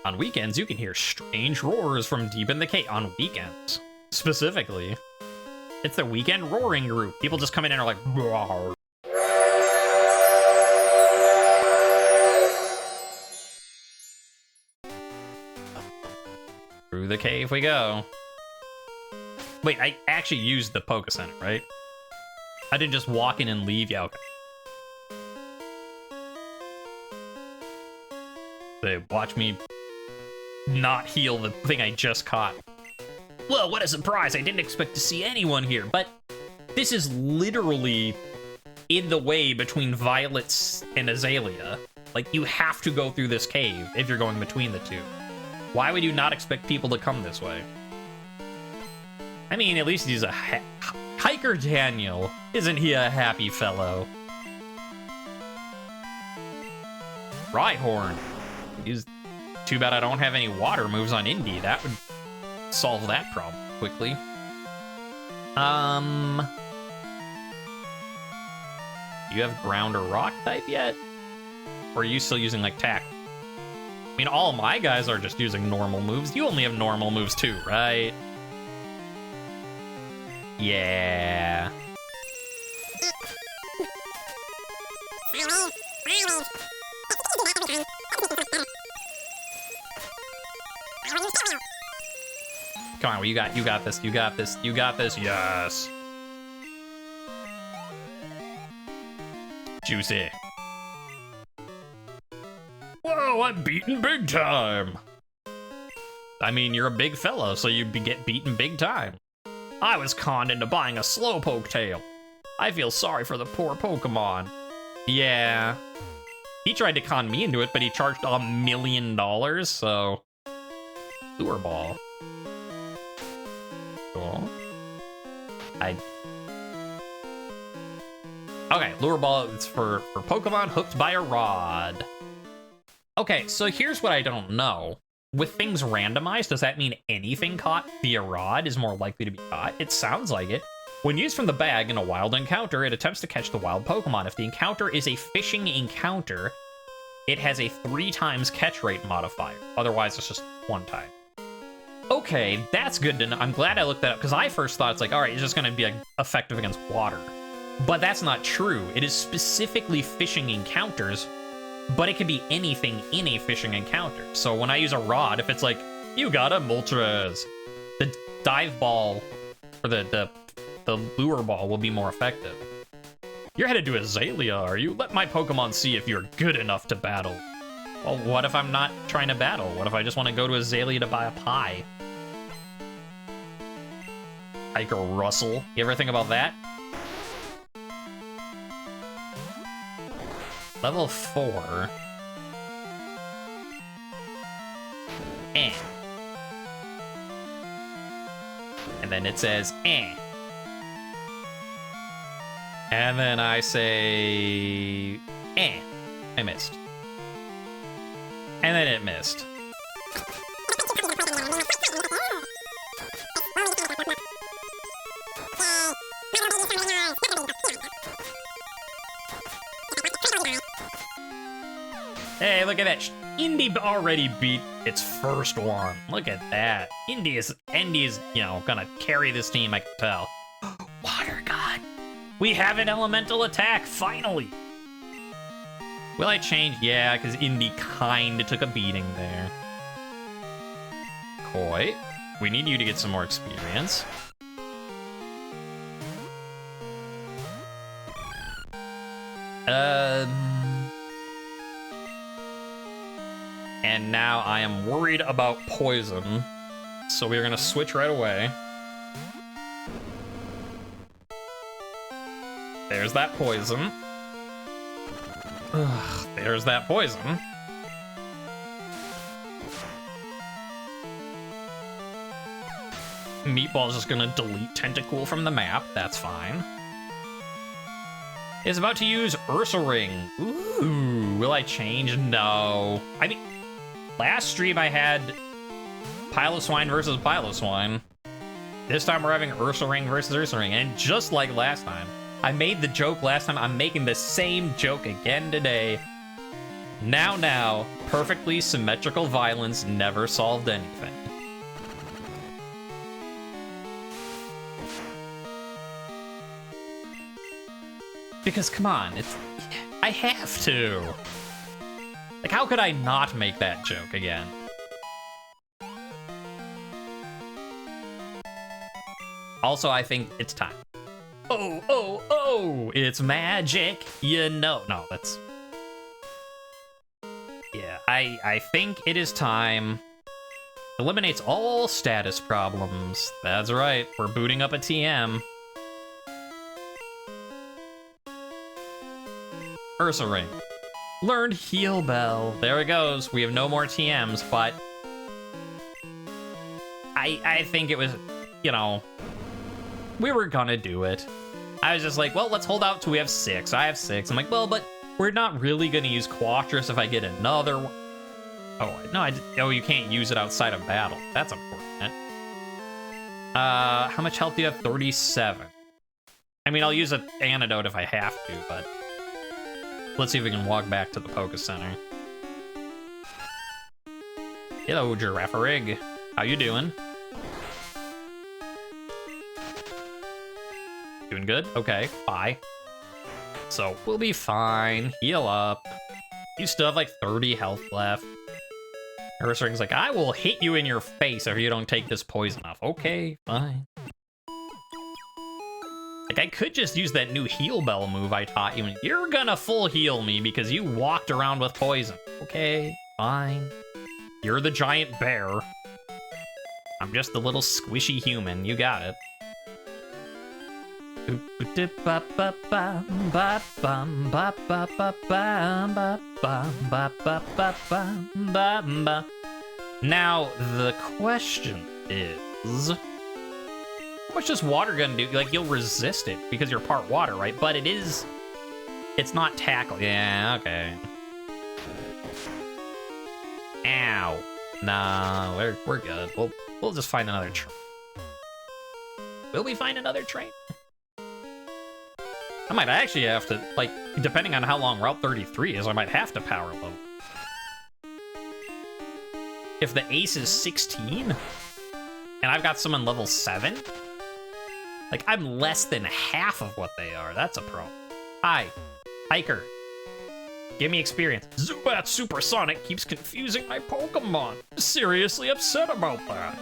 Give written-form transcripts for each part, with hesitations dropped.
On weekends, you can hear strange roars from deep in the cave. On weekends, specifically. It's the weekend roaring group. People just come in and are like, roar. Through the cave we go. Wait, I actually used the Poke Center, right? I didn't just walk in and leave. Yeah, okay. They watch me not heal the thing I just caught. Well, what a surprise. I didn't expect to see anyone here, but this is literally in the way between Violet's and Azalea. Like, you have to go through this cave if you're going between the two. Why would you not expect people to come this way? I mean, at least he's a hiker, Daniel. Isn't he a happy fellow? Rhyhorn. He's too bad I don't have any water moves on Indy. That would solve that problem quickly. Do you have ground or rock type yet? Or are you still using like tack? I mean, all my guys are just using normal moves. You only have normal moves too, right? Yeah. Come on, you got this, you got this, you got this, yes. Juicy. Whoa, I'm beaten big time. I mean, you're a big fella, so you get beaten big time. I was conned into buying a Slowpoke tail. I feel sorry for the poor Pokemon. Yeah. He tried to con me into it, but he charged $1 million, so... Lure Ball. Cool. Okay, Lure Ball is for Pokemon hooked by a rod. Okay, so here's what I don't know. With things randomized, does that mean anything caught via rod is more likely to be caught? It sounds like it. When used from the bag in a wild encounter, it attempts to catch the wild Pokemon. If the encounter is a fishing encounter, it has a 3 times catch rate modifier. Otherwise, it's just 1 time. Okay, that's good to know. I'm glad I looked that up, because I first thought it's like, all right, it's just going to be like, effective against water. But that's not true. It is specifically fishing encounters, but it can be anything in a fishing encounter. So when I use a rod, if it's like, you got a Moltres, the dive ball, or the lure ball will be more effective. You're headed to Azalea, are you? Let my Pokemon see if you're good enough to battle. Well, what if I'm not trying to battle? What if I just want to go to Azalea to buy a pie? Hiker Russell. You ever think about that? Level 4. Eh. And then it says, eh. And then I say, eh. I missed. And then it missed. Hey, look at that. Indy already beat its first one. Look at that. Indy is, you know, gonna carry this team, I can tell. Water God. We have an elemental attack, finally. Will I change? Yeah, because Indy kinda took a beating there. Koi, we need you to get some more experience. And now I am worried about poison, so we're gonna switch right away. There's that poison. Ugh, there's that poison. Meatball's just gonna delete Tentacool from the map, that's fine. Is about to use Ursaring. Ooh, will I change? No. I mean, last stream I had Piloswine versus Piloswine. This time we're having Ursaring versus Ursaring, and just like last time, I made the joke last time, I'm making the same joke again today. Now, perfectly symmetrical violence never solved anything. Because, come on, I have to. Like, how could I not make that joke again? Also, I think it's time. Oh, it's magic, you know. No, that's... Yeah, I think it is time. Eliminates all status problems. That's right, we're booting up a TM. Ursa Ring. Learned Heal Bell. There it goes. We have no more TMs, but... I think it was, you know... We were gonna do it. I was just like, well, let's hold out till we have 6. I have 6. I'm like, well, but we're not really gonna use Quattrus if I get another one. Oh, no, oh, you can't use it outside of battle. That's unfortunate. How much health do you have? 37. I mean, I'll use an antidote if I have to, but... Let's see if we can walk back to the Poké Center. Hello, Girafarig. How you doing? Doing good? Okay, bye. So, we'll be fine. Heal up. You still have like 30 health left. Ursa Ring's like, I will hit you in your face if you don't take this poison off. Okay, fine. Like, I could just use that new Heal Bell move I taught you, and you're gonna full heal me because you walked around with poison. Okay, fine. You're the giant bear. I'm just the little squishy human. You got it. Now, the question is... How much does water gun do? Like, you'll resist it because you're part water, right? But it's not tackle. Yeah, okay. Ow. Nah, we're good. We'll just find another train. Will we find another train? I might actually have to, like, depending on how long Route 33 is, I might have to power load. If the ace is 16, and I've got someone level 7, like, I'm less than half of what they are. That's a problem. Hi, Hiker. Give me experience. Zubat Supersonic keeps confusing my Pokemon. I'm seriously upset about that.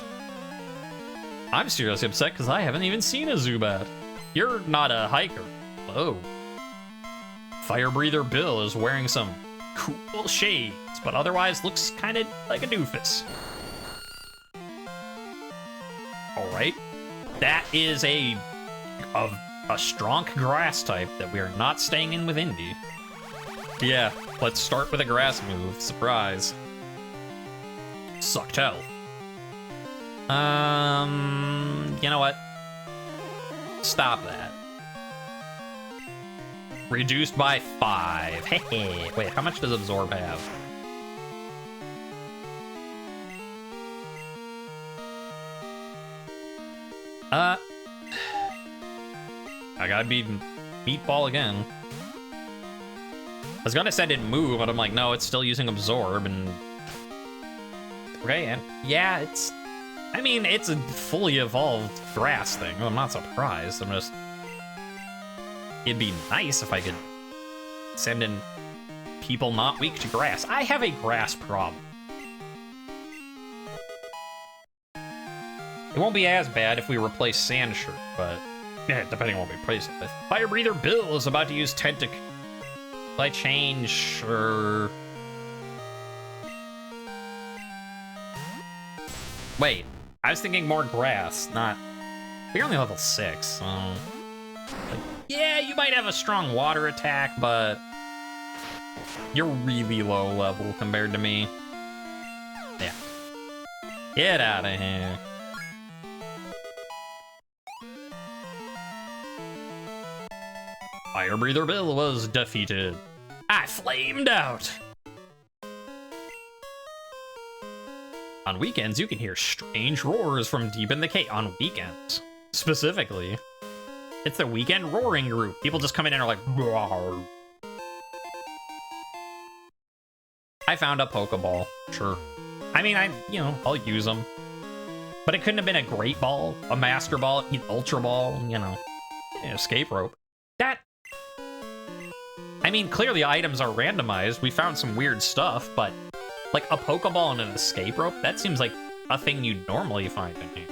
I'm seriously upset because I haven't even seen a Zubat. You're not a hiker. Oh. Fire Breather Bill is wearing some cool shades, but otherwise looks kind of like a doofus. All right. That is a strong grass type that we are not staying in with Indy. Yeah, let's start with a grass move. Surprise. Sucked health. You know what? Stop that. Reduced by 5. Hey, wait, how much does Absorb have? I gotta be Meatball again. I was gonna say it didn't move, but I'm like, no, it's still using Absorb, and... Okay, and yeah, I mean, it's a fully evolved grass thing. I'm not surprised. I'm just... It'd be nice if I could send in people not weak to grass. I have a grass problem. It won't be as bad if we replace Sandshirt, but yeah, depending on what we replace it with. Fire Breather Bill is about to use Tentac. Will I change, or... Wait, I was thinking more grass, not... We're only level 6, so... Like, yeah, you might have a strong water attack, but... You're really low level compared to me. Yeah. Get out of here. Fire Breather Bill was defeated. I flamed out. On weekends, you can hear strange roars from deep in the cave. On weekends, specifically. It's the weekend roaring group. People just come in and are like, "Roar." I found a Pokeball. Sure. I mean, I'll use them. But it couldn't have been a Great Ball, a Master Ball, an Ultra Ball, an Escape Rope. I mean, clearly items are randomized. We found some weird stuff, but like a Pokeball and an Escape Rope, that seems like a thing you'd normally find in here.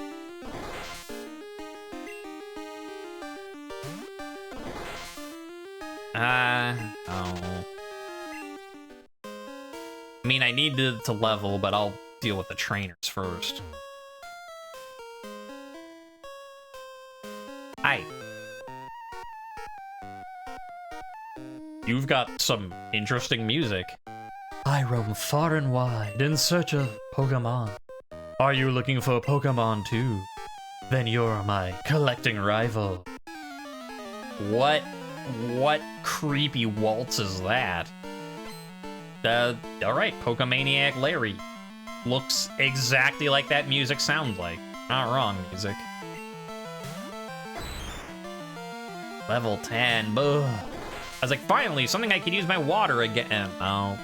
Oh. I mean, I need to level, but I'll deal with the trainers first. Hi. You've got some interesting music. I roam far and wide in search of Pokemon. Are you looking for Pokemon too? Then you're my collecting rival. What creepy waltz is that? Alright, Pokemaniac Larry. Looks exactly like that music sounds like. Not wrong, music. Level 10, buh. I was like, finally, something I could use my water again. Oh.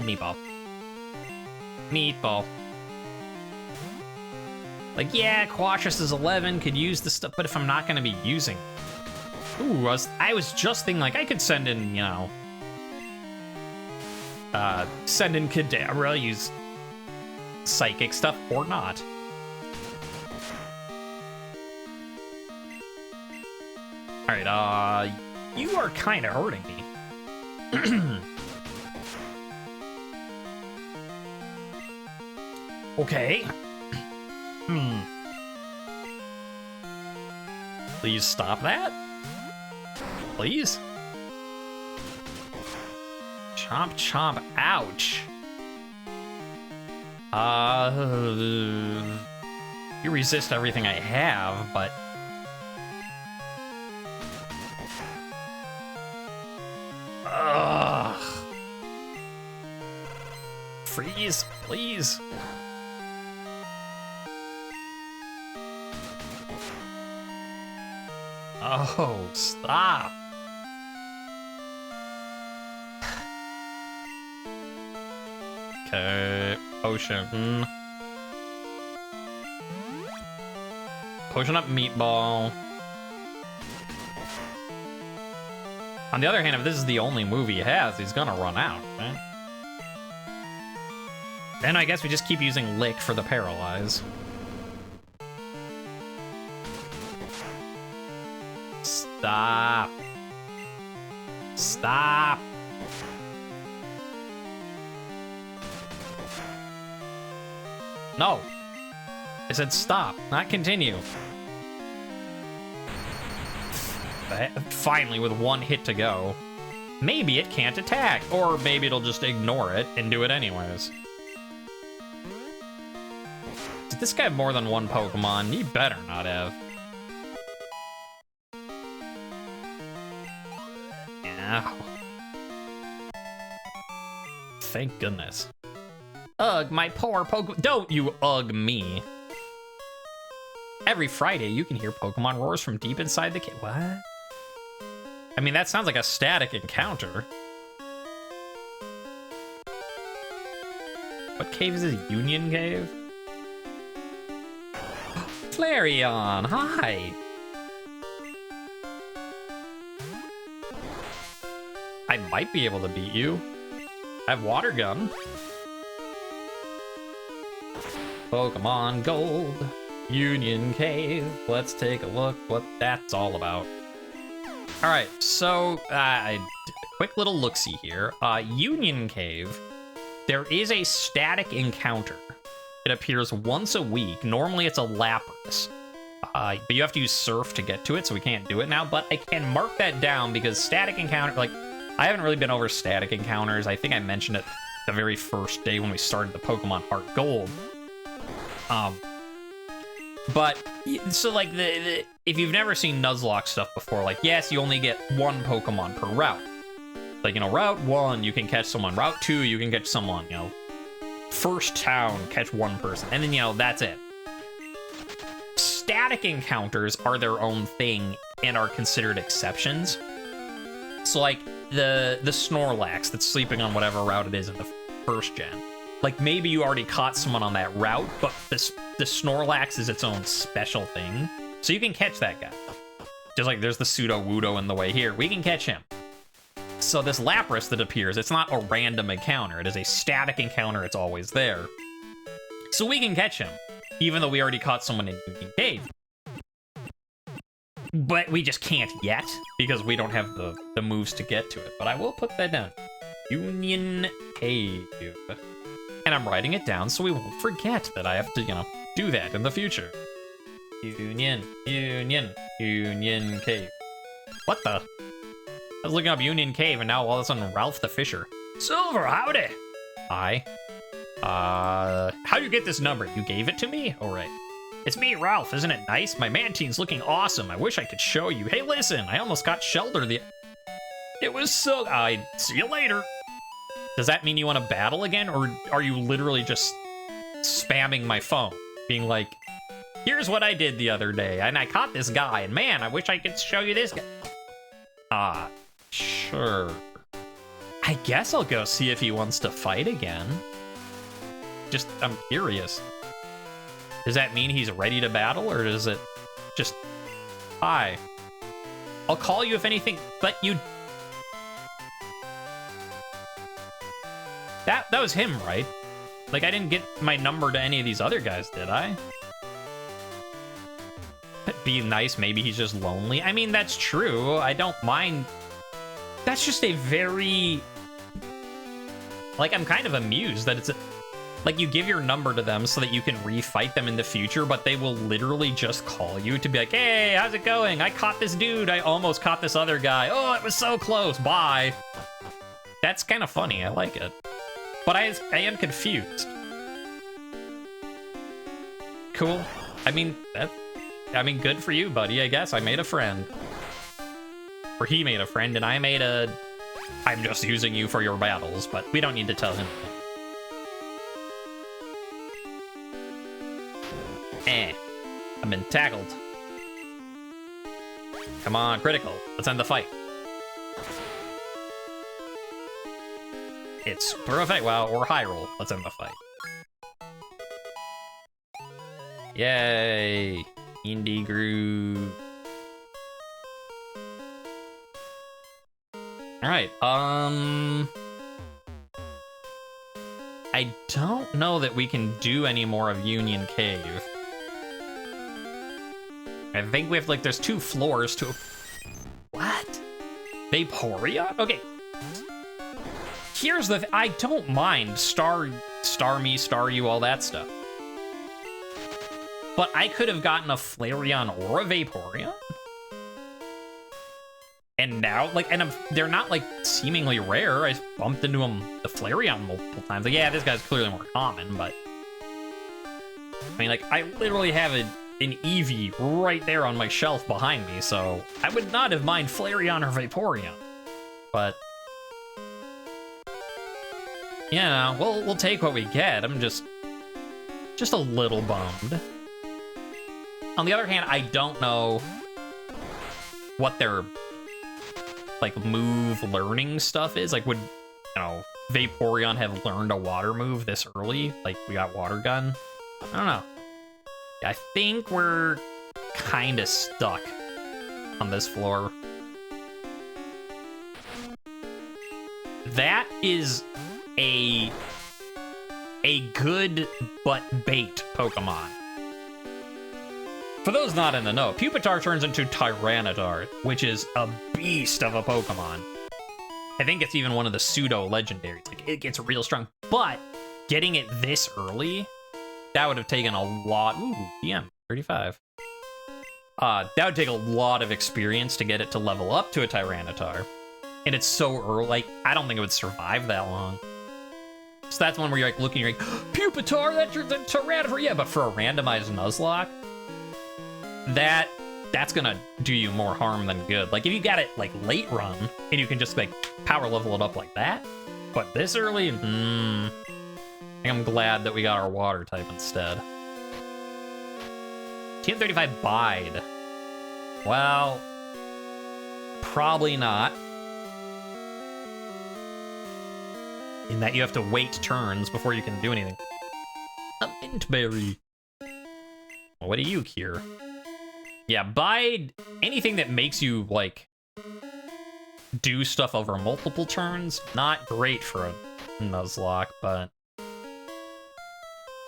Meatball. Meatball. Like, yeah, Quashus is 11, could use the stuff, but if I'm not gonna be using... Ooh, I was just thinking, like, I could send in, send in Kadabra, use psychic stuff, or not. Alright, you are kind of hurting me. Okay. Please stop that. Please. Chomp, chomp, ouch. You resist everything I have, but... Ugh. Freeze, please. Oh, stop. Okay, potion. Potion up Meatball. On the other hand, if this is the only move he has, he's gonna run out, right? Then I guess we just keep using Lick for the Paralyze. Stop. Stop. No. I said stop, not continue. Finally, with one hit to go. Maybe it can't attack, or maybe it'll just ignore it and do it anyways. Did this guy have more than one Pokemon? He better not have. Yeah. Thank goodness. Ugh, my poor Pokemon. Don't you ugh me. Every Friday, you can hear Pokemon roars from deep inside the cave. What? I mean, that sounds like a static encounter. What cave is this? Union Cave? Flareon, hi. I might be able to beat you. I have Water Gun. Pokemon Gold, Union Cave. Let's take a look what that's all about. All right, so quick little look-see here. Union Cave, there is a static encounter. It appears once a week. Normally it's a Lapras, but you have to use Surf to get to it, so we can't do it now. But I can mark that down because static encounter, like, I haven't really been over static encounters. I think I mentioned it the very first day when we started the Pokemon Heart Gold. But so like if you've never seen Nuzlocke stuff before, like, yes, you only get one Pokemon per route. Like, route 1, you can catch someone. Route 2, you can catch someone, first town, catch one person. And then, that's it. static encounters are their own thing and are considered exceptions. So like the Snorlax that's sleeping on whatever route it is in the first gen. Like maybe you already caught someone on that route, but the Snorlax is its own special thing. So you can catch that guy. Just like there's the Pseudo-Wudo in the way here. We can catch him. So this Lapras that appears, it's not a random encounter. It is a static encounter. It's always there. So we can catch him, even though we already caught someone in Union Cave. But we just can't yet, because we don't have the moves to get to it. But I will put that down. Union Cave. And I'm writing it down so we won't forget that I have to, you know, do that in the future. Union Cave. What the? I was looking up Union Cave, and now all of a sudden Ralph the Fisher. Silver, howdy! Hi. How'd you get this number? You gave it to me? Oh, right. It's me, Ralph. Isn't it nice? My Mantine's looking awesome. I wish I could show you. Hey, listen, I almost got Shelter the... It was so... I'd see you later. Does that mean you want to battle again, or are you literally just spamming my phone? Being like, here's what I did the other day, and I caught this guy, and man, I wish I could show you this guy. Sure. I guess I'll go see if he wants to fight again. Just, I'm curious. Does that mean he's ready to battle, or does it just... Hi. I'll call you if anything, but you... That was him, right? Like, I didn't get my number to any of these other guys, did I? Be nice, maybe he's just lonely. I mean, that's true. I don't mind. That's just a very... Like, I'm kind of amused that it's... Like, you give your number to them so that you can refight them in the future, but they will literally just call you to be like, hey, how's it going? I caught this dude. I almost caught this other guy. Oh, it was so close. Bye. That's kind of funny. I like it. But I am confused. Cool. I mean, good for you, buddy, I guess. I made a friend. Or he made a friend, and I made a... I'm just using you for your battles, but we don't need to tell him. I've been tackled. Come on, critical. Let's end the fight. It's super effect. Wow, or high roll. Let's end the fight. Yay. Indie groove. Alright, I don't know that we can do any more of Union Cave. I think we have, like, there's 2 floors to... What? Vaporeon? Okay. Here's the... I don't mind star me, star you, all that stuff. But I could have gotten a Flareon or a Vaporeon. And now, like, and they're not, like, seemingly rare. I bumped into the Flareon multiple times. Like, yeah, this guy's clearly more common, but... I mean, like, I literally have an Eevee right there on my shelf behind me, so I would not have mind Flareon or Vaporeon. But... yeah, we'll take what we get. I'm just a little bummed. On the other hand, I don't know what their, like, move learning stuff is. Like, would, you know, Vaporeon have learned a water move this early? Like, we got Water Gun? I don't know. I think we're kind of stuck on this floor. That is a good but bait Pokemon. For those not in the know, Pupitar turns into Tyranitar, which is a beast of a Pokemon. I think it's even one of the pseudo-legendaries. Like, it gets real strong, but getting it this early, that would have taken a lot... Ooh, DM, 35. That would take a lot of experience to get it to level up to a Tyranitar. And it's so early, like, I don't think it would survive that long. So that's one where you're, like, looking, you're like, Pupitar, that's your Tyranitar! Yeah, but for a randomized Nuzlocke, that's gonna do you more harm than good. Like, if you got it, like, late run, and you can just, like, power level it up like that, but this early, I'm glad that we got our water type instead. 235 bide. Well, probably not. In that you have to wait turns before you can do anything. A mint berry. What do you cure? Yeah, bide, anything that makes you, like, do stuff over multiple turns, not great for a Nuzlocke, but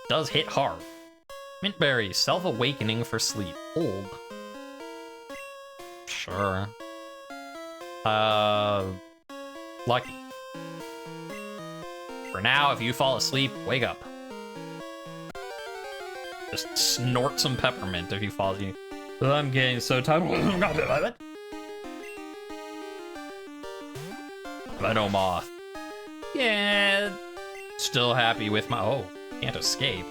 does hit hard. Mintberry, self-awakening for sleep. Hold. Sure. Lucky. For now, if you fall asleep, wake up. Just snort some peppermint if you fall asleep. I'm getting so tired. Venomoth. Yeah. Still happy with my... Oh, can't escape.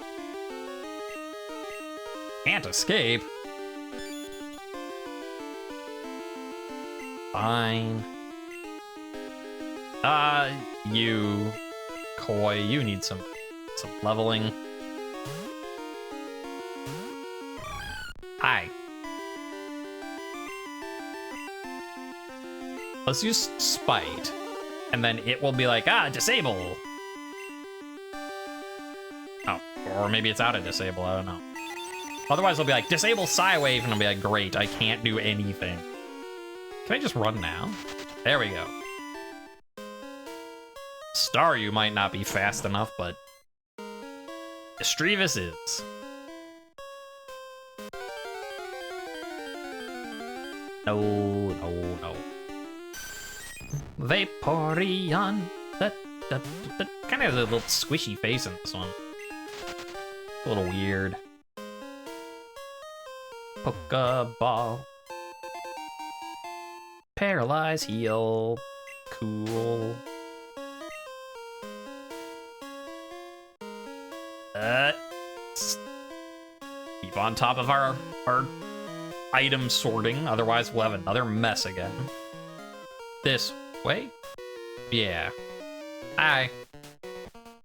Can't escape? Fine. You... Koi, you need some leveling. Hi. Let's use Spite. And then it will be like, disable. Oh, or maybe it's out of disable, I don't know. Otherwise, it'll be like, disable Psywave, and I'll be like, great, I can't do anything. Can I just run now? There we go. Staryu might not be fast enough, but Estrevis is. No. Vaporeon. Kind of has a little squishy face in this one. A little weird. Pokeball. Paralyze, heal. Cool. Keep on top of our item sorting, otherwise we'll have another mess again. This way? Yeah. Hi.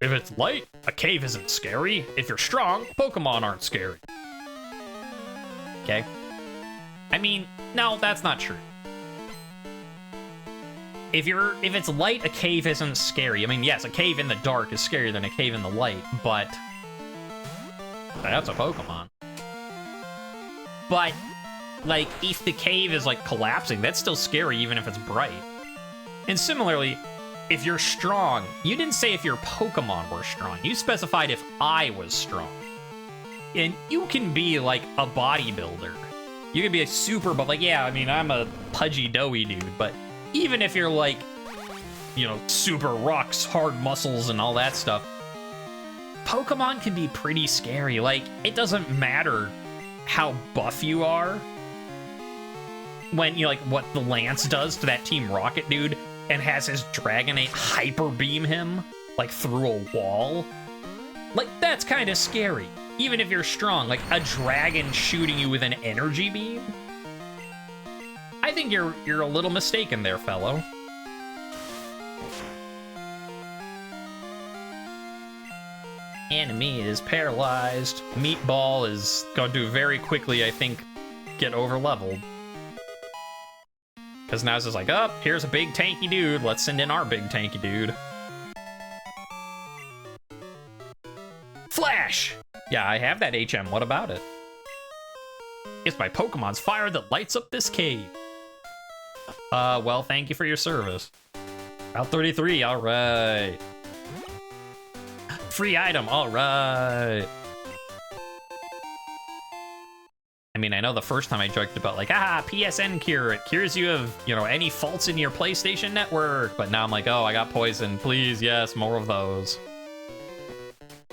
If it's light, a cave isn't scary. If you're strong, Pokemon aren't scary. Okay. I mean, no, that's not true. If it's light, a cave isn't scary. I mean, yes, a cave in the dark is scarier than a cave in the light, but that's a Pokemon. But, like, if the cave is, like, collapsing, that's still scary even if it's bright. And similarly, if you're strong, you didn't say if your Pokemon were strong. You specified if I was strong. And you can be, like, a bodybuilder. You can be a super, but, like, yeah, I mean, I'm a pudgy, doughy dude, but even if you're, like, you know, super rocks, hard muscles, and all that stuff, Pokemon can be pretty scary. Like, it doesn't matter how buff you are when, you know, like, what the Lance does to that Team Rocket dude and has his Dragonite hyper beam him, like, through a wall. Like, that's kind of scary. Even if you're strong, like, a dragon shooting you with an energy beam? I think you're a little mistaken there, fellow. Enemy is paralyzed. Meatball is going to very quickly, I think, get over-leveled. Because now it's just like, oh, here's a big tanky dude. Let's send in our big tanky dude. Flash! Yeah, I have that HM. What about it? It's my Pokemon's fire that lights up this cave. Well, thank you for your service. Route 33, all right. Free item, all right. I mean, I know the first time I joked about, like, PSN cure. It cures you of, you know, any faults in your PlayStation network. But now I'm like, oh, I got poison. Please, yes, more of those.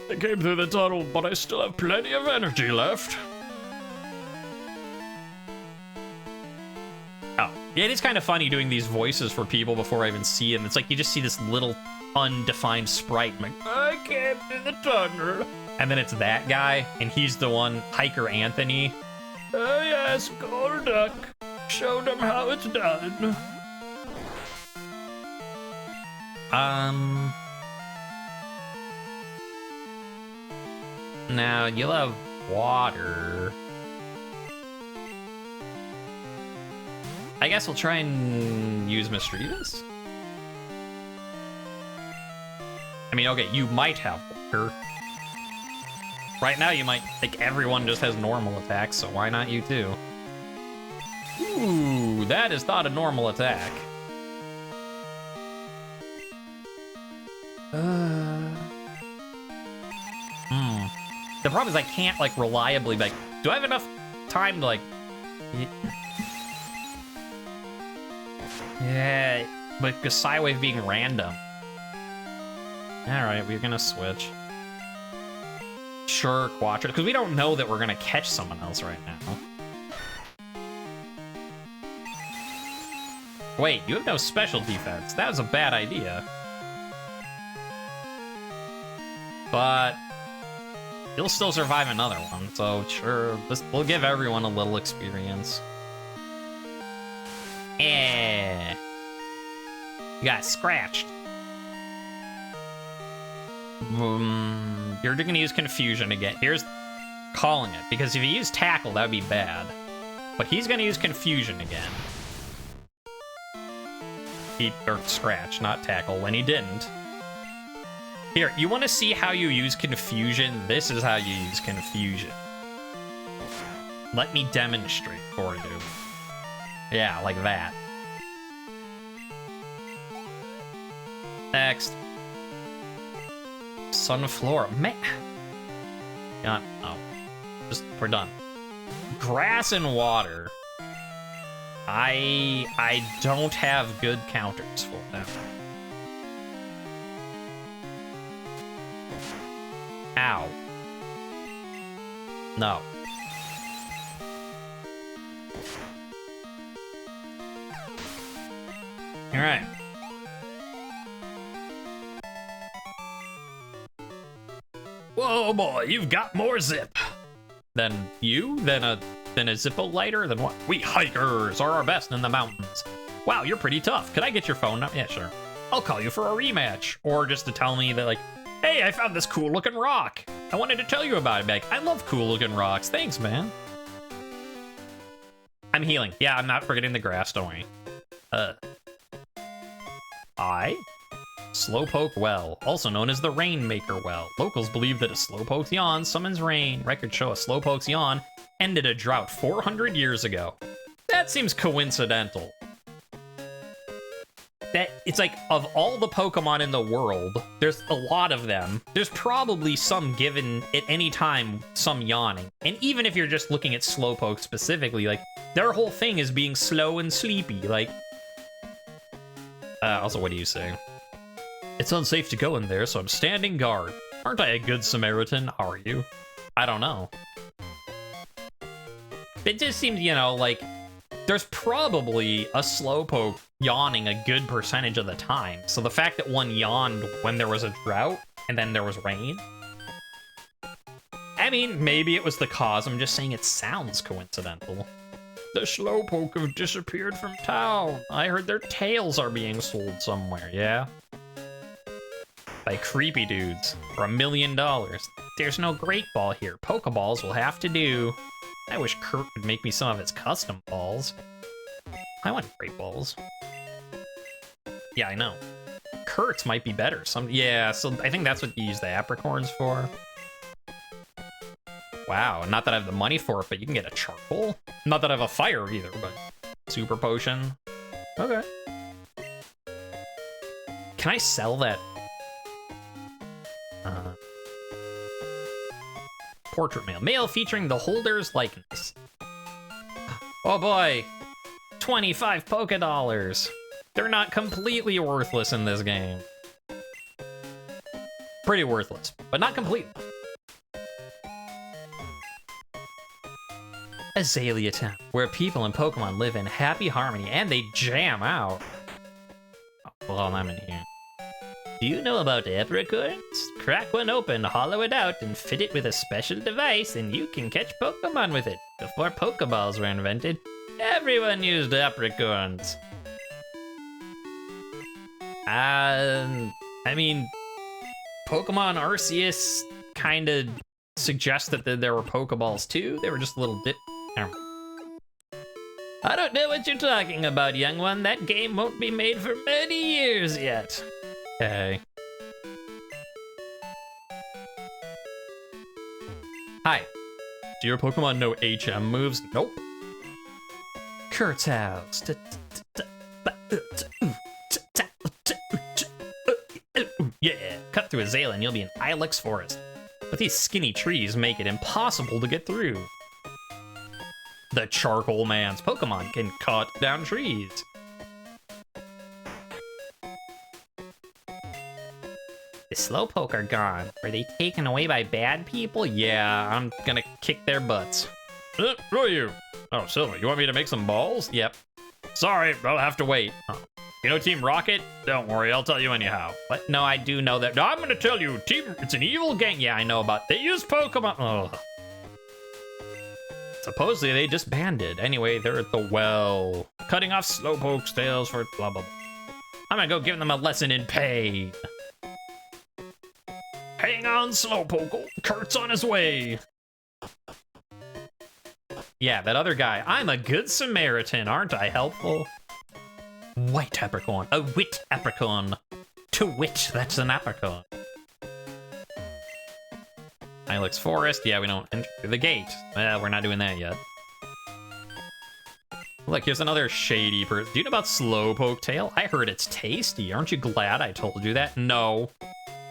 I came through the tunnel, but I still have plenty of energy left. Oh, yeah, it is kind of funny doing these voices for people before I even see them. It's like you just see this little undefined sprite. I'm like, I came through the tunnel. And then it's that guy, and he's the one, Hiker Anthony. Oh yes, Golduck. Show them how it's done. Now, you'll have water. I guess we'll try and use Mischievous. I mean, okay, you might have Walker. Right now, you might think everyone just has normal attacks, so why not you too? Ooh, that is not a normal attack. The problem is I can't, like, reliably, like, do I have enough time to, like... Yeah, but Psywave being random. Alright, we're gonna switch. Sure, Quattro, because we don't know that we're gonna catch someone else right now. Wait, you have no special defense. That was a bad idea. But you'll still survive another one, so sure, we'll give everyone a little experience. Yeah. You got scratched. You're gonna use Confusion again. Here's calling it, because if you use Tackle, that would be bad. But he's gonna use Confusion again. Or Scratch, not Tackle, when he didn't. Here, you want to see how you use Confusion? This is how you use Confusion. Let me demonstrate for you. Yeah, like that. Next. Sunflora. Man. Yeah, no. We're done. Grass and water. I don't have good counters for them. Ow. No. All right. Whoa, boy, you've got more zip. Than you? Than a Zippo lighter? Than what? We hikers are our best in the mountains. Wow, you're pretty tough. Could I get your phone number? Yeah, sure. I'll call you for a rematch. Or just to tell me that, like, hey, I found this cool looking rock. I wanted to tell you about it. Like, I love cool looking rocks. Thanks, man. I'm healing. Yeah, I'm not forgetting the grass, don't worry. Slowpoke Well, also known as the Rainmaker Well. Locals believe that a Slowpoke's yawn summons rain. Records show a Slowpoke's yawn ended a drought 400 years ago. That seems coincidental. That it's like, of all the Pokemon in the world, there's a lot of them. There's probably some given at any time, some yawning. And even if you're just looking at Slowpoke specifically, like, their whole thing is being slow and sleepy. Like, also, what do you say? It's unsafe to go in there, so I'm standing guard. Aren't I a good Samaritan? Are you? I don't know. It just seems, you know, like, there's probably a Slowpoke yawning a good percentage of the time. So the fact that one yawned when there was a drought and then there was rain, I mean, maybe it was the cause. I'm just saying it sounds coincidental. The Slowpoke have disappeared from town. I heard their tails are being sold somewhere, yeah? By creepy dudes for $1 million. There's no Great Ball here. Pokeballs will have to do. I wish Kurt would make me some of his custom balls. I want Great Balls. Yeah, I know. Kurt's might be better. Yeah, so I think that's what you use the apricorns for. Wow, not that I have the money for it, but you can get a charcoal. Not that I have a fire either, but super potion. Okay. Can I sell that? Portrait mail. Mail featuring the holder's likeness. Oh boy. 25 Pokédollars. They're not completely worthless in this game. Pretty worthless, but not completely. Azalea Town, where people and Pokemon live in happy harmony and they jam out. Oh, well, I'm in here. Do you know about apricorns? Crack one open, hollow it out, and fit it with a special device, and you can catch Pokemon with it. Before Pokeballs were invented, everyone used apricorns. I mean, Pokemon Arceus kind of suggests that there were Pokeballs too. They were just a little bit. I don't know what you're talking about, young one. That game won't be made for many years yet. Okay. Hi. Do your Pokemon know HM moves? Nope. Kurt's house. Yeah, cut through a Zale and you'll be in Ilex Forest. But these skinny trees make it impossible to get through. The Charcoal Man's Pokemon can cut down trees. The Slowpoke are gone. Were they taken away by bad people? Yeah, I'm gonna kick their butts. Who are you? Oh, Silver, you want me to make some balls? Yep. Sorry, I'll have to wait. Oh. You know Team Rocket? Don't worry, I'll tell you anyhow. What? No, I do know that. No, I'm gonna tell you, it's an evil gang. Yeah, I know about. They use Pokemon. Oh. Supposedly they disbanded. Anyway, they're at the well, cutting off Slowpoke's tails for blah blah blah. I'm gonna go give them a lesson in pain. Hang on, Slowpoke. Kurt's on his way. Yeah, that other guy. I'm a good Samaritan, aren't I helpful? White Apricorn. A wit Apricorn. To wit, that's an Apricorn. Ilex Forest. Yeah, we don't enter through the gate. Well, we're not doing that yet. Look, here's another shady person. Do you know about Slowpoke Tail? I heard it's tasty. Aren't you glad I told you that? No.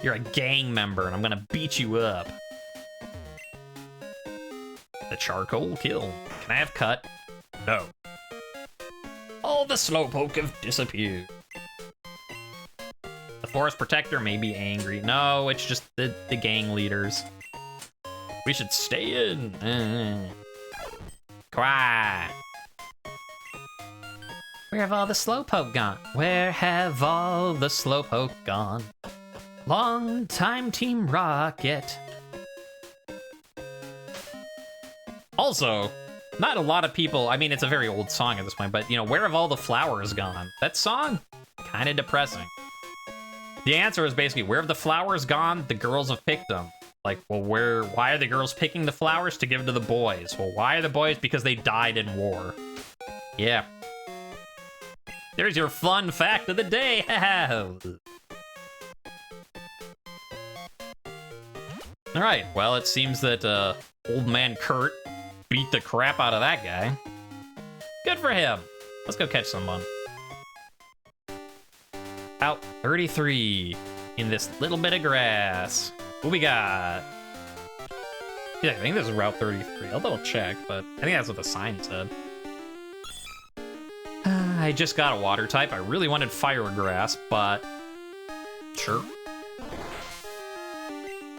You're a gang member, and I'm gonna beat you up. The charcoal kill. Can I have cut? No. All the Slowpoke have disappeared. The forest protector may be angry. No, it's just the gang leaders. We should stay in. Cry. Where have all the Slowpoke gone? Where have all the Slowpoke gone? Long time Team Rocket. Also, not a lot of people, I mean, it's a very old song at this point, but, you know, where have all the flowers gone? That song, kind of depressing. The answer is basically, where have the flowers gone? The girls have picked them. Like, well, why are the girls picking the flowers to give to the boys? Well, why are the boys? Because they died in war. Yeah. There's your fun fact of the day. All right, well, it seems that old man Kurt beat the crap out of that guy. Good for him. Let's go catch someone. Out 33 in this little bit of grass. What we got? Yeah, I think this is Route 33. I'll double check, but I think that's what the sign said. I just got a water type. I really wanted fire grass, but sure.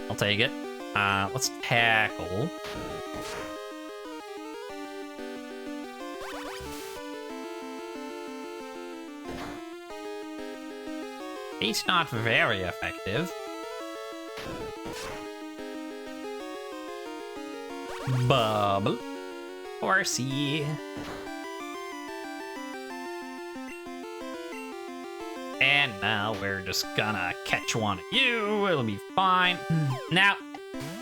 I'll take it. Let's tackle. It's not very effective. Bubble. Horsey. And now we're just gonna catch one of you. It'll be fine. Now,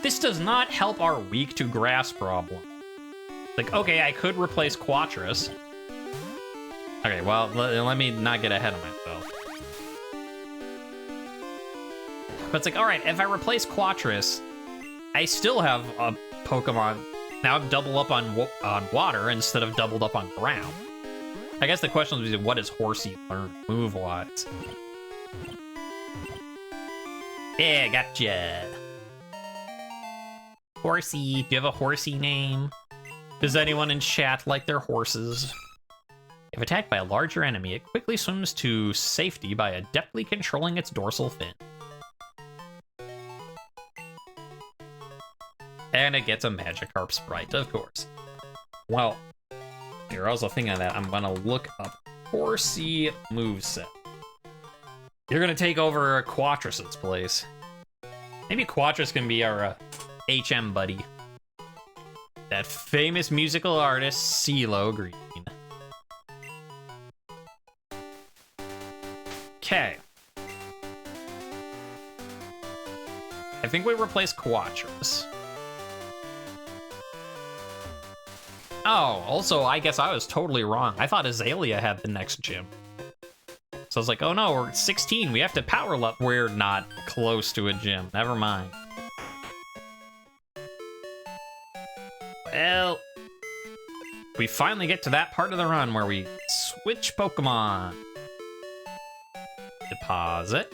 this does not help our weak to grass problem. Like, okay, I could replace Quattrus. Okay, well, let me not get ahead of myself. But it's like, all right, if I replace Quattrus, I still have a Pokemon now double up on water instead of doubled up on ground. I guess the question would be, what does Horsey learn move-wise? Yeah, gotcha. Horsey, do you have a Horsey name? Does anyone in chat like their horses? If attacked by a larger enemy, it quickly swims to safety by adeptly controlling its dorsal fin. And it gets a Magikarp sprite, of course. Well, you're also thinking of that. I'm gonna look up Horsey moveset. You're gonna take over Quattrus's place. Maybe Quattrus can be our HM buddy. That famous musical artist, CeeLo Green. Okay. I think we replace Quattrus. Oh, also, I guess I was totally wrong. I thought Azalea had the next gym. So I was like, oh no, we're 16. We have to power up. We're not close to a gym. Never mind. Well, we finally get to that part of the run where we switch Pokemon. Deposit.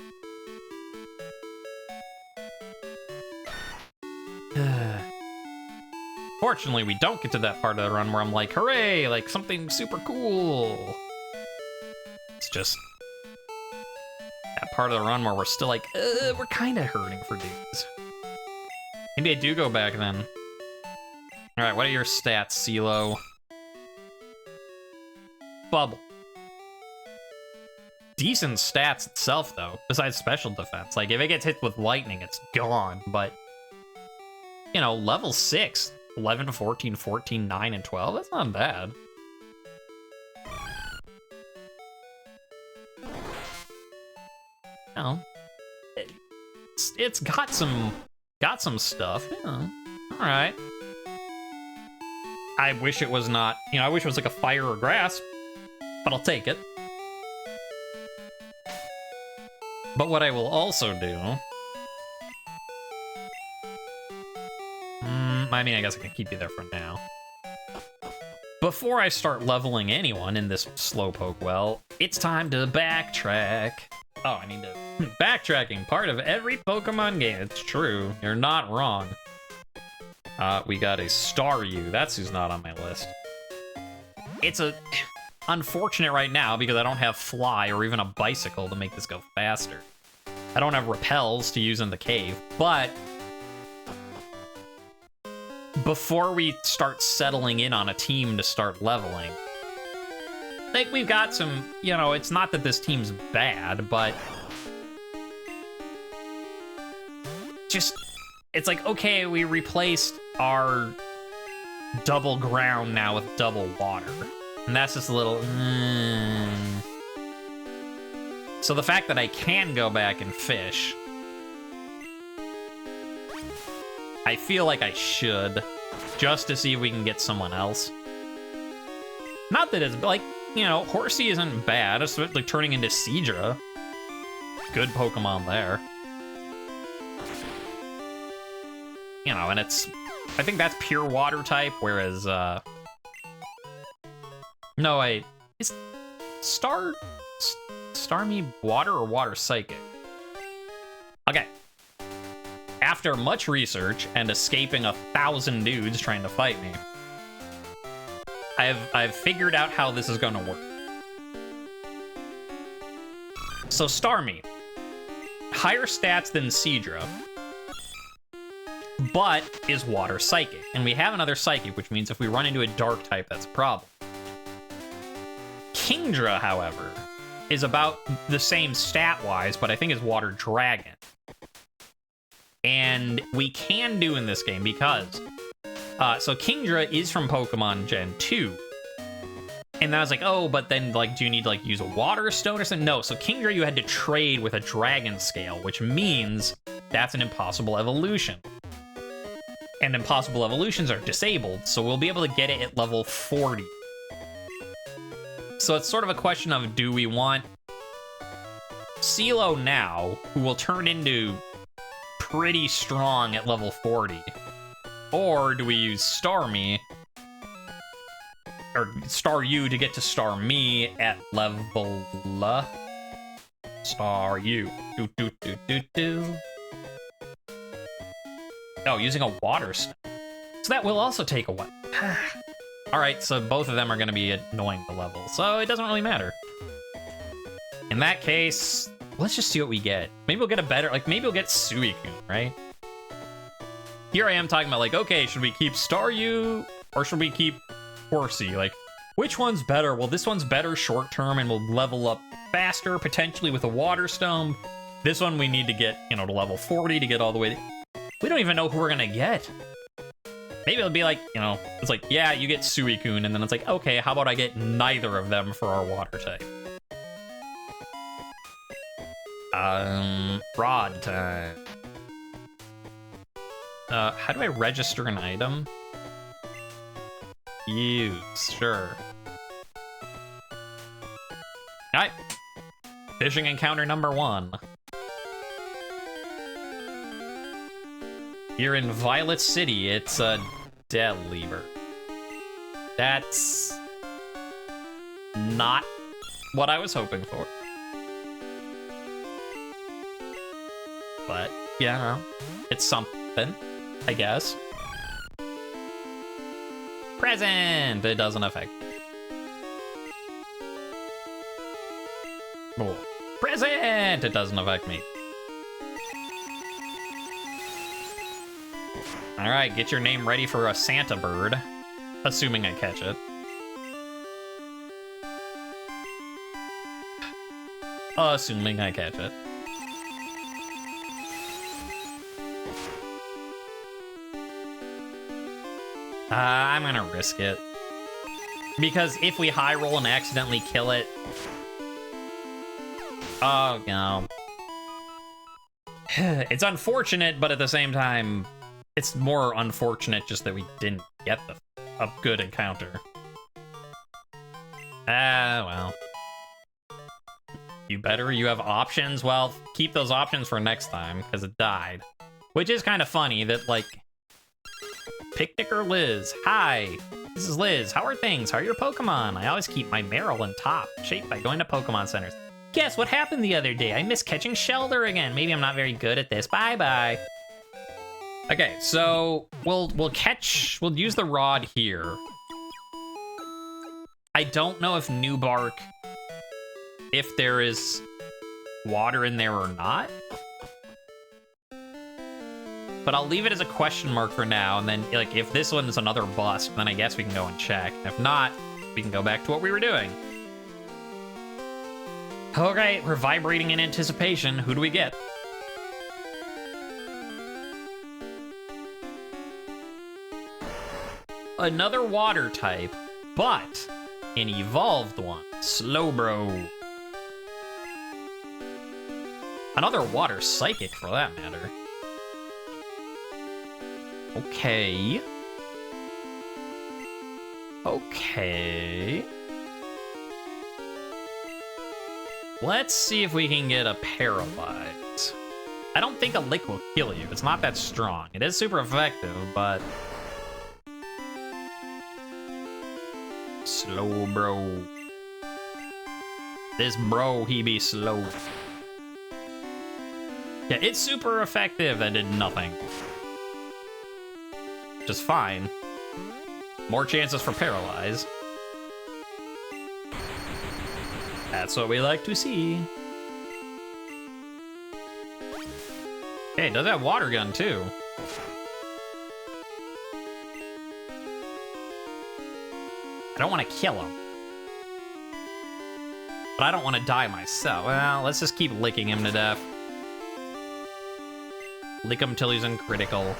Fortunately, we don't get to that part of the run where I'm like, hooray, like something super cool. It's just that part of the run where we're still like, we're kind of hurting for dudes. Maybe I do go back then. All right, what are your stats, CeeLo? Bubble. Decent stats itself, though, besides special defense. Like, if it gets hit with lightning, it's gone. But, you know, level 6, 11, 14, 14, 9, and 12, that's not bad. You know, it's got some stuff, you know. All right. I wish it was not, you know, I wish it was like a fire or grass, but I'll take it. But what I will also do... I mean, I guess I can keep you there for now. Before I start leveling anyone in this Slowpoke well, it's time to backtrack. Oh, I need to... Backtracking, part of every Pokemon game. It's true. You're not wrong. We got a Staryu. That's who's not on my list. It's unfortunate right now because I don't have Fly or even a bicycle to make this go faster. I don't have repels to use in the cave, but before we start settling in on a team to start leveling, like we've got some, you know, it's not that this team's bad, but just, it's like, okay, we replaced our double ground now with double water. And that's just a little... So the fact that I can go back and fish, I feel like I should, just to see if we can get someone else. Not that it's, like, you know, Horsey isn't bad. It's like turning into Seadra. Good Pokemon there. You know, and it's... I think that's pure water type, whereas, no, wait. Is Starmie water or water psychic? Okay. After much research and escaping 1,000 dudes trying to fight me, I've figured out how this is gonna work. So Starmie, higher stats than Seadra, but is water psychic. And we have another psychic, which means if we run into a dark type, that's a problem. Kingdra, however, is about the same stat-wise, but I think is water dragon. And we can do in this game because... so Kingdra is from Pokemon Gen 2. And I was like, oh, but then, like, do you need to, like, use a water stone or something? No, so Kingdra you had to trade with a dragon scale, which means that's an impossible evolution. And impossible evolutions are disabled, so we'll be able to get it at level 40. So it's sort of a question of, do we want CeeLo now, who will turn into pretty strong at level 40? Or do we use Starmie, or Staryu to get to Starmie at level... Staryu. Oh, using a water stone. So that will also take a while. All right, so both of them are going to be annoying to level, so it doesn't really matter. In that case, let's just see what we get. Maybe we'll get a better, like, maybe we'll get Suicune, right? Here I am talking about, like, okay, should we keep Staryu or should we keep Horsey? Like, which one's better? Well, this one's better short term and will level up faster, potentially with a water stone. This one we need to get, you know, to level 40 to get all the way to... We don't even know who we're gonna get. Maybe it'll be like, you know, it's like, yeah, you get Suicune, and then it's like, okay, how about I get neither of them for our water type? Rod time. How do I register an item? use. Sure. Alright. Fishing encounter number 1. You're in Violet City. It's a Delibird. That's not what I was hoping for. But, yeah, it's something, I guess. Present! It doesn't affect me. Oh. Present! It doesn't affect me. Alright, get your name ready for a Santa bird. Assuming I catch it. Assuming I catch it. I'm gonna risk it. Because if we high roll and accidentally kill it... Oh, no. It's unfortunate, but at the same time, it's more unfortunate just that we didn't get a good encounter. Well. You better, you have options? Well, keep those options for next time, because it died. Which is kind of funny that, like... Picnic or Liz? Hi, this is Liz. How are things? How are your Pokemon? I always keep my Maryland top shape by going to Pokemon centers. Guess what happened the other day? I missed catching Shelder again. Maybe I'm not very good at this. Bye-bye. Okay, so we'll use the rod here. I don't know if New Bark, if there is water in there or not. But I'll leave it as a question mark for now, and then, like, if this one's another bust, then I guess we can go and check. If not, we can go back to what we were doing. Okay, we're vibrating in anticipation. Who do we get? Another water type, but an evolved one. Slowbro. Another water psychic, for that matter. Okay. Okay. Let's see if we can get a Paralyze. I don't think a Lick will kill you. It's not that strong. It is super effective, but... Slow bro. This bro, he be slow. Yeah, it's super effective. That did nothing. Just fine. More chances for Paralyze. That's what we like to see. Hey, it does have Water Gun too. I don't want to kill him. But I don't want to die myself. Well, let's just keep licking him to death. Lick him till he's in critical.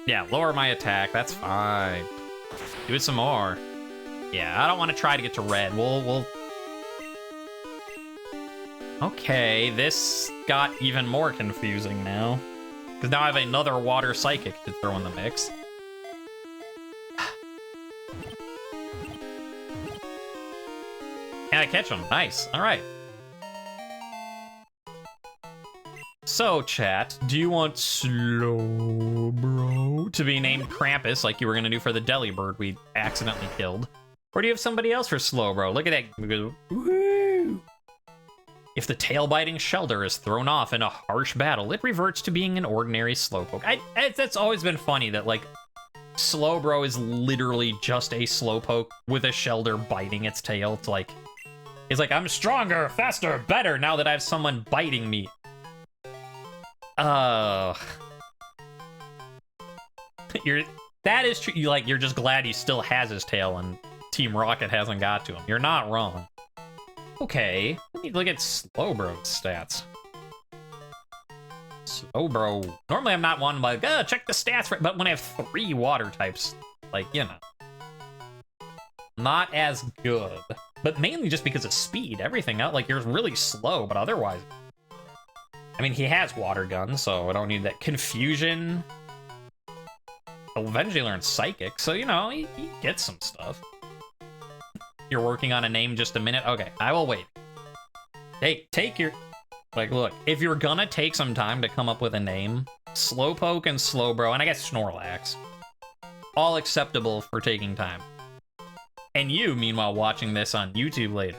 Yeah, lower my attack. That's fine. Do it some more. Yeah, I don't want to try to get to red. We'll... Okay, this got even more confusing now. Because now I have another water psychic to throw in the mix. And I catch him. Nice. All right. So, chat, do you want Slowbro to be named Krampus like you were going to do for the Delibird we accidentally killed? Or do you have somebody else for Slowbro? Look at that. Woo! If the tail-biting Shelder is thrown off in a harsh battle, it reverts to being an ordinary Slowpoke. That's always been funny that, like, Slowbro is literally just a Slowpoke with a Shelder biting its tail. It's like, I'm stronger, faster, better now that I have someone biting me. That is true. You're just glad he still has his tail and Team Rocket hasn't got to him. You're not wrong. Okay, let me look at Slowbro's stats. Slowbro. Normally I'm not one like, check the stats, but when I have 3 water types, like, you know. Not as good. But mainly just because of speed. Everything else, like, you're really slow, but otherwise... I mean, he has Water Gun, so I don't need that. Confusion. he'll eventually learn Psychic, so, you know, he gets some stuff. You're working on a name just a minute? Okay, I will wait. Hey, take your... Like, look, if you're gonna take some time to come up with a name, Slowpoke and Slowbro, and I guess Snorlax, all acceptable for taking time. And you, meanwhile, watching this on YouTube later.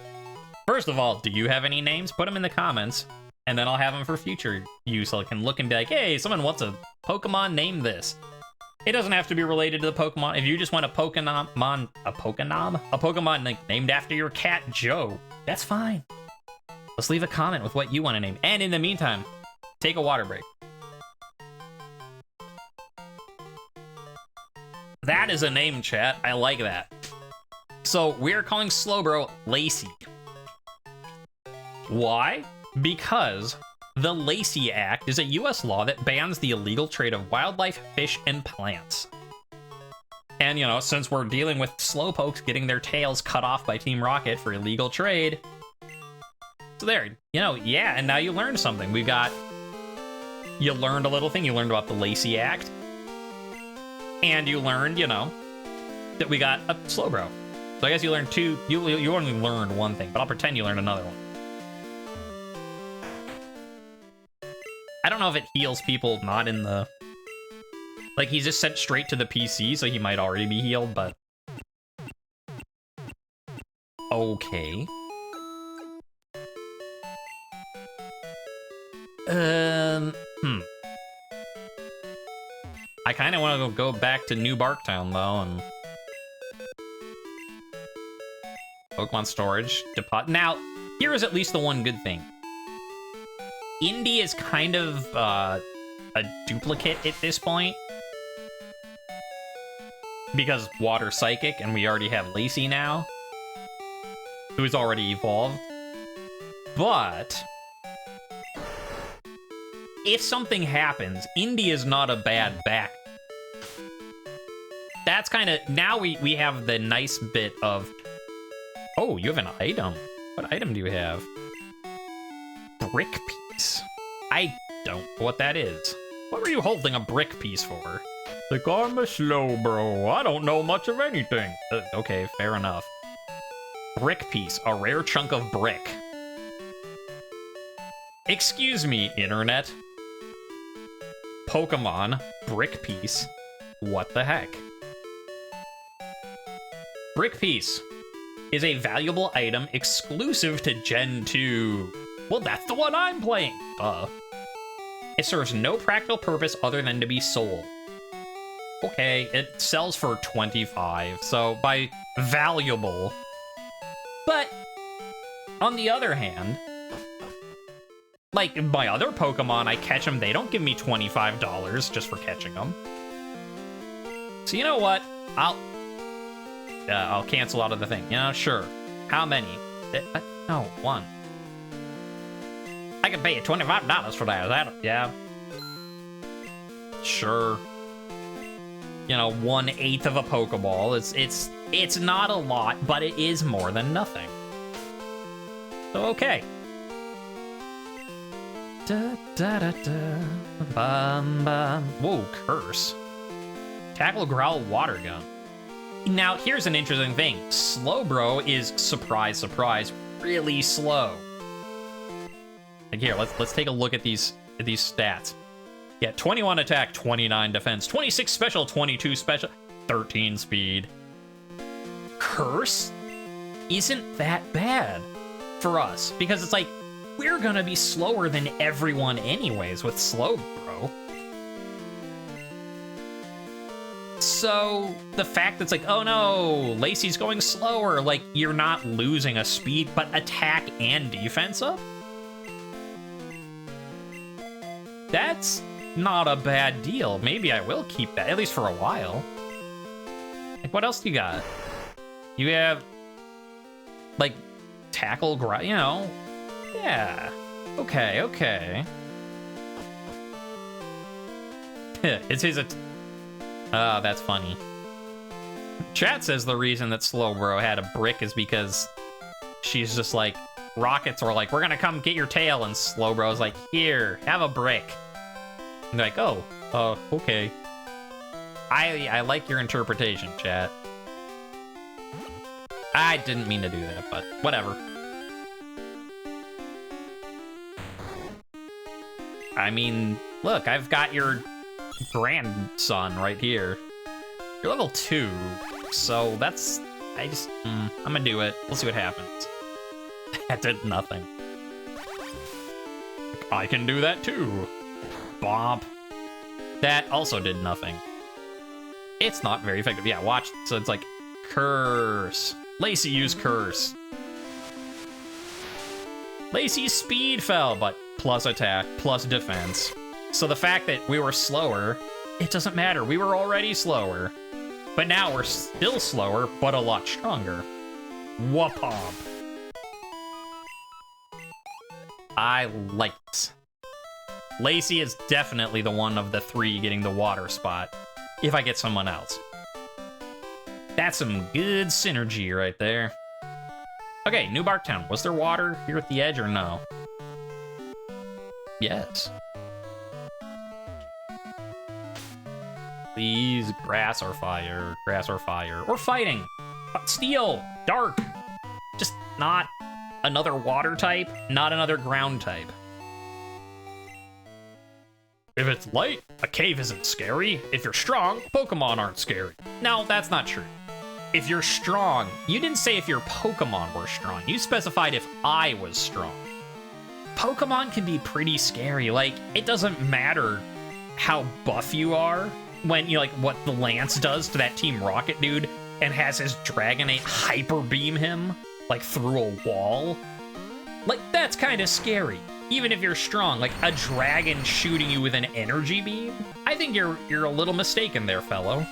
First of all, do you have any names? Put them in the comments, and then I'll have them for future use. So I can look and be like, hey, someone wants a Pokemon, name this. It doesn't have to be related to the Pokemon. If you just want a Pokemon like, named after your cat, Joe, that's fine. Let's leave a comment with what you want to name. And in the meantime, take a water break. That is a name, chat. I like that. So we're calling Slowbro Lacey. Why? Because the Lacey Act is a US law that bans the illegal trade of wildlife, fish, and plants. And, you know, since we're dealing with Slowpokes getting their tails cut off by Team Rocket for illegal trade, so there, you know, yeah, and now you learned something. You learned a little thing. You learned about the Lacey Act. And you learned, you know, that we got a Slowbro. So I guess you learned two. You only learned one thing, but I'll pretend you learned another one. I don't know if it heals people not in the... Like, he's just sent straight to the PC, so he might already be healed, but... Okay. I kind of want to go back to New Barktown, though, and... Pokemon storage deposit. Now, here is at least the one good thing. Indy is kind of a duplicate at this point. Because Water Psychic, and we already have Lacey now, who's already evolved. But... if something happens, Indy is not a bad back. That's kind of... Now we have the nice bit of... Oh, you have an item. What item do you have? Brick piece. I don't know what that is. What were you holding a brick piece for? Like, I'm a Slowbro. I don't know much of anything. Okay, fair enough. Brick piece. A rare chunk of brick. Excuse me, internet. Pokemon, brick piece. What the heck? Brick piece is a valuable item exclusive to Gen 2. Well, that's the one I'm playing. It serves no practical purpose other than to be sold. Okay, it sells for 25, so by valuable. But on the other hand, like, my other Pokemon, I catch them, they don't give me $25 just for catching them. So you know what? I'll cancel out of the thing. You know, sure. How many? No, one. I can pay you $25 for that. Is that... Yeah. Sure. You know, 1/8 of a Pokeball. It's not a lot, but it is more than nothing. So, okay. Da, da, da, da. Bum, bum. Whoa, curse. Tackle, Growl, Water Gun. Now, here's an interesting thing. Slowbro is, surprise, surprise, really slow. Like, here, let's take a look at these stats. Yeah, 21 attack, 29 defense, 26 special, 22 special, 13 speed. Curse isn't that bad for us, because it's like, we're gonna be slower than everyone anyways with Slowbro. So the fact that's like, oh no, Lacey's going slower, like, you're not losing a speed, but attack and defense up? That's not a bad deal. Maybe I will keep that, at least for a while. Like, what else do you got? You have, like, tackle, you know. Yeah. Okay, okay. It's his... Oh, that's funny. Chat says the reason that Slowbro had a brick is because she's just like, Rockets were like, we're gonna come get your tail, and Slowbro's like, here, have a brick. And they're like, oh, okay. I like your interpretation, chat. I didn't mean to do that, but whatever. I mean, look, I've got your grandson right here. You're level 2, so that's... I'm gonna do it. We'll see what happens. That did nothing. I can do that too. Bomp. That also did nothing. It's not very effective. Yeah, watch. So it's like, curse. Lacey used curse. Lacey's speed fell, but plus attack, plus defense. So the fact that we were slower, it doesn't matter. We were already slower. But now we're still slower, but a lot stronger. Whoop-pomp. I like it. Lacey is definitely the one of the 3 getting the water spot, if I get someone else. That's some good synergy right there. Okay, New Barktown. Was there water here at the edge or no? Yes. Please, grass or fire, grass or fire. Or fighting. Steel, dark. Just not another water type, not another ground type. If it's light, a cave isn't scary. If you're strong, Pokemon aren't scary. No, that's not true. If you're strong, you didn't say if your Pokemon were strong. You specified if I was strong. Pokemon can be pretty scary. Like, it doesn't matter how buff you are when, you know, like, what the Lance does to that Team Rocket dude and has his Dragonite hyper beam him, like, through a wall. Like, that's kind of scary. Even if you're strong, like, a dragon shooting you with an energy beam? I think you're a little mistaken there, fellow.